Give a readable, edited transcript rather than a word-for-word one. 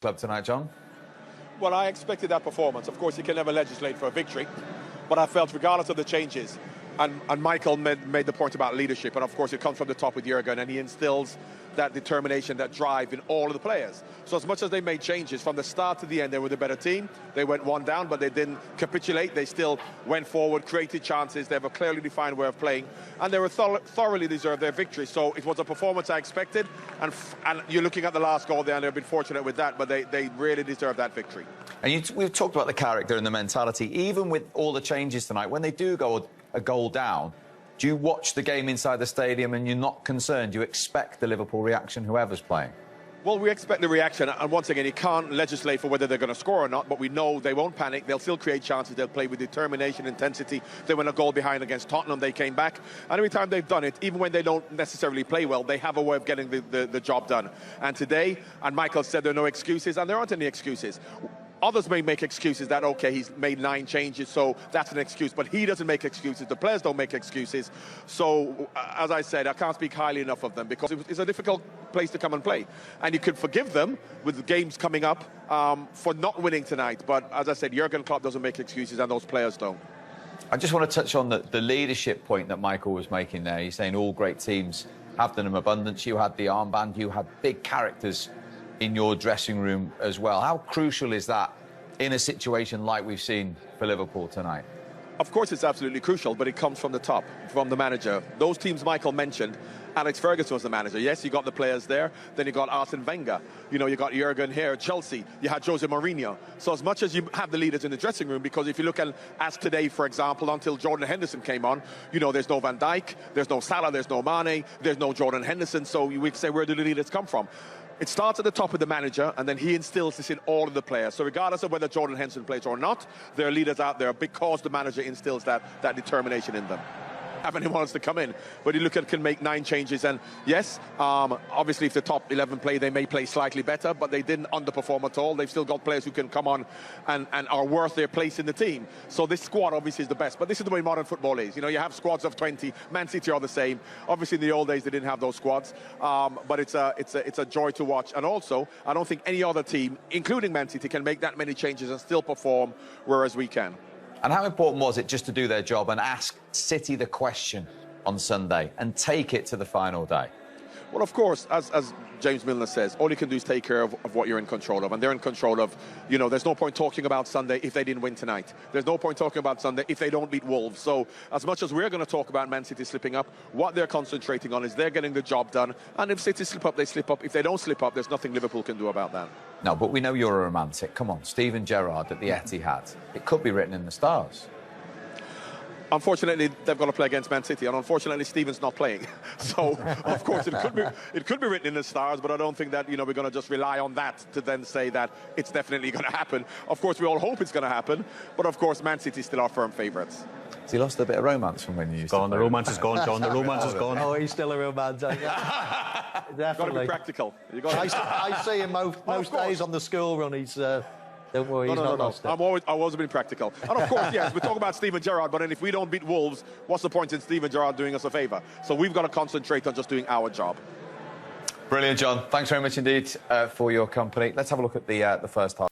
Club tonight, John? Well, I expected that performance. Of course, you can never legislate for a victory, but I felt regardless of the changes, and Michael made the point about leadership, and of course it comes from the top with Jurgen, and he instills that determination, that drive in all of the players. So as much as they made changes, from the start to the end, they were the better team. They went one down, but they didn't capitulate. They still went forward, created chances. They have a clearly defined way of playing, and they were thoroughly deserved their victory. So it was a performance I expected, and you're looking at the last goal there, and they've been fortunate with that, but they really deserve that victory. And we've talked about the character and the mentality. Even with all the changes tonight, when they do go a goal down, do you watch the game inside the stadium and you're not concerned? You expect the Liverpool reaction, whoever's playing? Well, we expect the reaction, and once again, you can't legislate for whether they're going to score or not, but we know they won't panic. They'll still create chances. They'll play with determination, intensity. They went a goal behind against Tottenham. They came back, and every time they've done it, even when they don't necessarily play well, they have a way of getting the job done. And today, and Michael said there are no excuses, and there aren't any excuses. Others may make excuses that, OK, he's made 9 changes, so that's an excuse. But he doesn't make excuses. The players don't make excuses. So, as I said, I can't speak highly enough of them because it's a difficult place to come and play. And you could forgive them with the games coming up for not winning tonight. But, as I said, Jurgen Klopp doesn't make excuses and those players don't. I just want to touch on the leadership point that Michael was making there. He's saying all great teams have them in abundance. You had the armband. You had big characters in your dressing room as well. How crucial is that in a situation like we've seen for Liverpool tonight? Of course it's absolutely crucial, but it comes from the top, from the manager. Those teams Michael mentioned, Alex Ferguson was the manager. Yes, you got the players there. Then you got Arsene Wenger. You know, you got Jurgen here, Chelsea. You had Jose Mourinho. So as much as you have the leaders in the dressing room, because if you look at, as today, for example, until Jordan Henderson came on, you know, there's no Van Dijk, there's no Salah, there's no Mane, there's no Jordan Henderson. So we say, where do the leaders come from? It starts at the top of the manager, and then he instills this in all of the players. So regardless of whether Jordan Henderson plays or not, there are leaders out there because the manager instills that determination in them. Have anyone else to come in, but you look at can make 9 changes, and yes, obviously if the top 11 play, they may play slightly better, but they didn't underperform at all. They've still got players who can come on and are worth their place in the team. So this squad obviously is the best, but this is the way modern football is. You know, you have squads of 20. Man City are the same. Obviously in the old days they didn't have those squads, but it's a joy to watch. And also, I don't think any other team, including Man City, can make that many changes and still perform, whereas we can. And how important was it just to do their job and ask City the question on Sunday and take it to the final day? Well, of course, as James Milner says, all you can do is take care of what you're in control of. And they're in control of, you know, there's no point talking about Sunday if they didn't win tonight. There's no point talking about Sunday if they don't beat Wolves. So as much as we're going to talk about Man City slipping up, what they're concentrating on is they're getting the job done. And if City slip up, they slip up. If they don't slip up, there's nothing Liverpool can do about that. No, but we know you're a romantic. Come on, Steven Gerrard at the Etihad. It could be written in the stars. Unfortunately, they've got to play against Man City, and unfortunately, Steven's not playing. So, of course, it could be written in the stars, but I don't think that, you know, we're going to just rely on that to then say that it's definitely going to happen. Of course, we all hope it's going to happen, but of course, Man City still are firm favourites. Has he lost a bit of romance from when you used to gone? The romance is gone, John. The romance is gone. Oh, he's still a real man, yeah. Definitely. You've got to be practical. I see him most days on the school run. He's... Don't worry, he's not lost it. I've always been practical. And of course, yes, we talk about Steven Gerrard, but then if we don't beat Wolves, what's the point in Steven Gerrard doing us a favour? So we've got to concentrate on just doing our job. Brilliant, John. Thanks very much indeed for your company. Let's have a look at the first half.